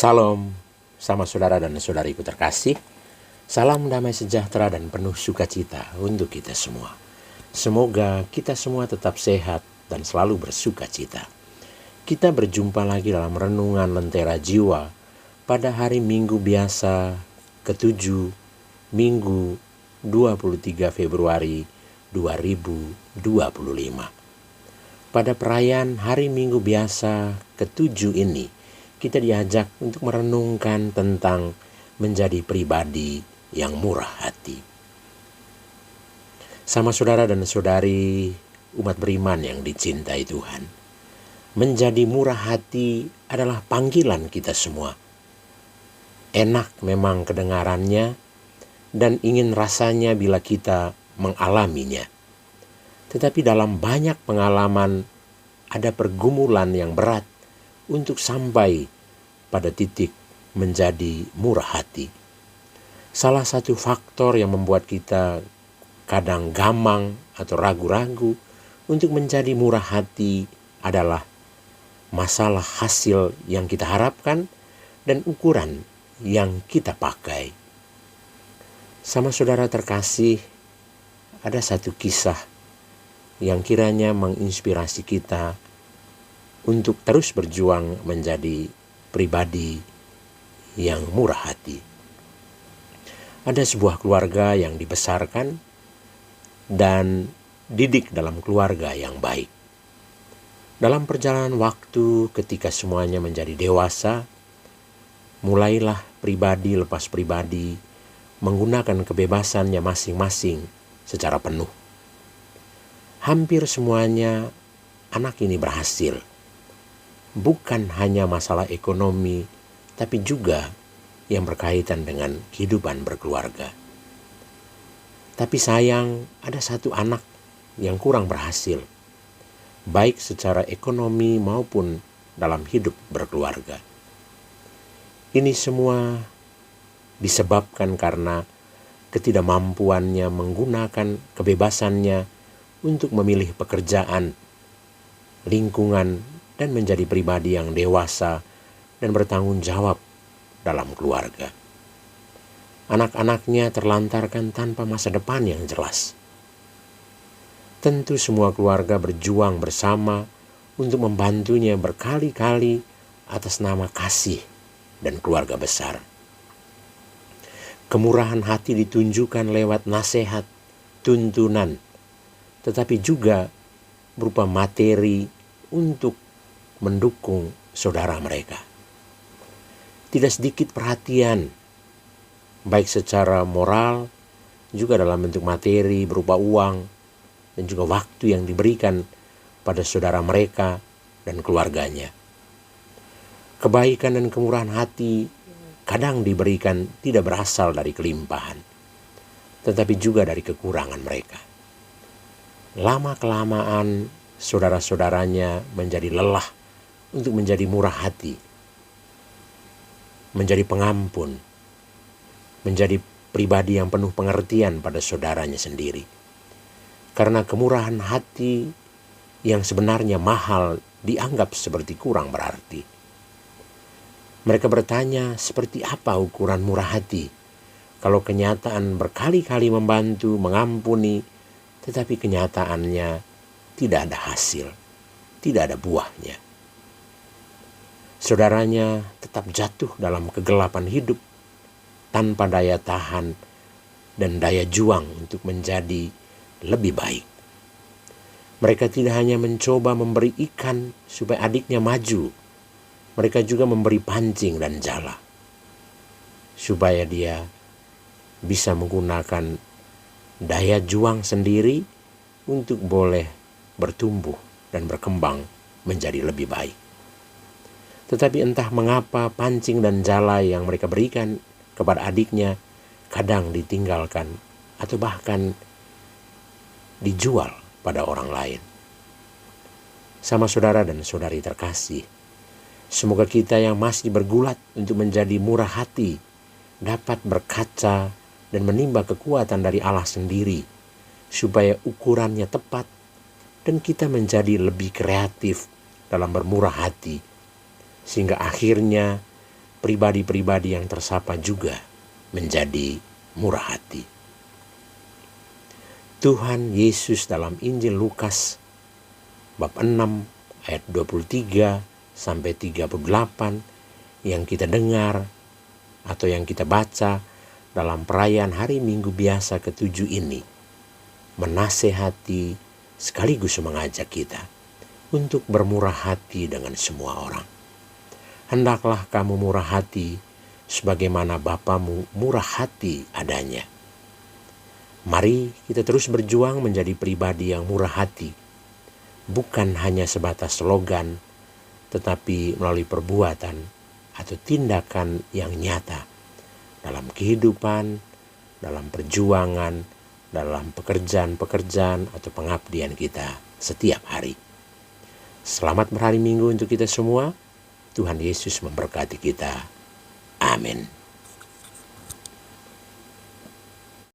Salam sama saudara dan saudariku terkasih. Salam damai sejahtera dan penuh sukacita untuk kita semua. Semoga kita semua tetap sehat dan selalu bersukacita. Kita berjumpa lagi dalam renungan Lentera Jiwa pada hari Minggu biasa ke-7 Minggu 23 Februari 2025. Pada perayaan hari Minggu biasa ke-7 ini, kita diajak untuk merenungkan tentang menjadi pribadi yang murah hati. Sama saudara dan saudari umat beriman yang dicintai Tuhan, menjadi murah hati adalah panggilan kita semua. Enak memang kedengarannya dan ingin rasanya bila kita mengalaminya. Tetapi dalam banyak pengalaman ada pergumulan yang berat untuk sampai pada titik menjadi murah hati. Salah satu faktor yang membuat kita kadang gamang atau ragu-ragu untuk menjadi murah hati adalah masalah hasil yang kita harapkan dan ukuran yang kita pakai. Sama saudara terkasih, ada satu kisah yang kiranya menginspirasi kita untuk terus berjuang menjadi pribadi yang murah hati. Ada sebuah keluarga yang dibesarkan dan didik dalam keluarga yang baik. Dalam perjalanan waktu ketika semuanya menjadi dewasa, mulailah pribadi lepas pribadi menggunakan kebebasannya masing-masing secara penuh. Hampir semuanya anak ini berhasil. Bukan hanya masalah ekonomi, tapi juga yang berkaitan dengan kehidupan berkeluarga. Tapi sayang, ada satu anak yang kurang berhasil, baik secara ekonomi maupun dalam hidup berkeluarga. Ini semua disebabkan karena ketidakmampuannya menggunakan kebebasannya untuk memilih pekerjaan, lingkungan, dan menjadi pribadi yang dewasa dan bertanggung jawab dalam keluarga. Anak-anaknya terlantarkan tanpa masa depan yang jelas. Tentu semua keluarga berjuang bersama untuk membantunya berkali-kali atas nama kasih dan keluarga besar. Kemurahan hati ditunjukkan lewat nasihat, tuntunan, tetapi juga berupa materi untuk mendukung saudara mereka. Tidak sedikit perhatian, baik secara moral, juga dalam bentuk materi berupa uang, dan juga waktu yang diberikan pada saudara mereka dan keluarganya. Kebaikan dan kemurahan hati kadang diberikan tidak berasal dari kelimpahan, tetapi juga dari kekurangan mereka. Lama-kelamaan saudara-saudaranya menjadi lelah untuk menjadi murah hati, menjadi pengampun, menjadi pribadi yang penuh pengertian pada saudaranya sendiri. Karena kemurahan hati yang sebenarnya mahal dianggap seperti kurang berarti. Mereka bertanya, seperti apa ukuran murah hati? Kalau kenyataan berkali-kali membantu, mengampuni, tetapi kenyataannya tidak ada hasil, tidak ada buahnya. Saudaranya tetap jatuh dalam kegelapan hidup tanpa daya tahan dan daya juang untuk menjadi lebih baik. Mereka tidak hanya mencoba memberi ikan supaya adiknya maju, mereka juga memberi pancing dan jala supaya dia bisa menggunakan daya juang sendiri untuk boleh bertumbuh dan berkembang menjadi lebih baik. Tetapi entah mengapa pancing dan jala yang mereka berikan kepada adiknya kadang ditinggalkan atau bahkan dijual pada orang lain. Sama saudara dan saudari terkasih, semoga kita yang masih bergulat untuk menjadi murah hati dapat berkaca dan menimba kekuatan dari Allah sendiri supaya ukurannya tepat dan kita menjadi lebih kreatif dalam bermurah hati, sehingga akhirnya pribadi-pribadi yang tersapa juga menjadi murah hati. Tuhan Yesus dalam Injil Lukas bab 6 ayat 23 sampai 38 yang kita dengar atau yang kita baca dalam perayaan hari Minggu biasa ke-7 ini menasehati sekaligus mengajak kita untuk bermurah hati dengan semua orang. Hendaklah kamu murah hati sebagaimana Bapamu murah hati adanya. Mari kita terus berjuang menjadi pribadi yang murah hati, bukan hanya sebatas slogan, tetapi melalui perbuatan atau tindakan yang nyata dalam kehidupan, dalam perjuangan, dalam pekerjaan-pekerjaan atau pengabdian kita setiap hari. Selamat berhari Minggu untuk kita semua. Tuhan Yesus memberkati kita. Amin.